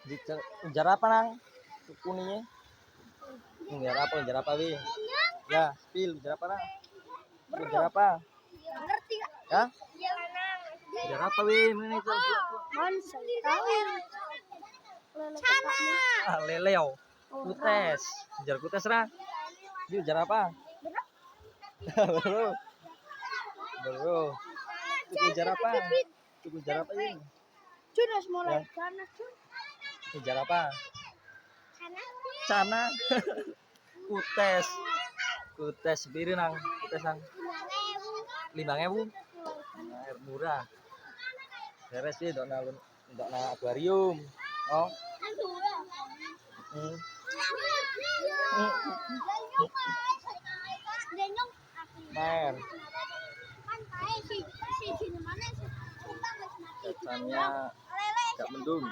Ujar apa nang? Kuninya. Ujar apa wi? Ya, spill ujar apa nang? Ujar apa? Ngerti gak? Hah? Iya. Ujar apa wi? Mana itu? Tahu. Sana. Ah, leleo. Kutes. Ujar kutes ra? Dia ujar apa? Baru. Baru. Itu ujar apa? Itu ujar apa ini? Jun harus mulai sana, Jun. Ujar apa? Sana. Cana. Kutes. Kutes biru nang. Kutes nang. 5.000. Air murah. Beres sih dok na akuarium. Oh. Hmm. Mer. Cacanya gak mendung.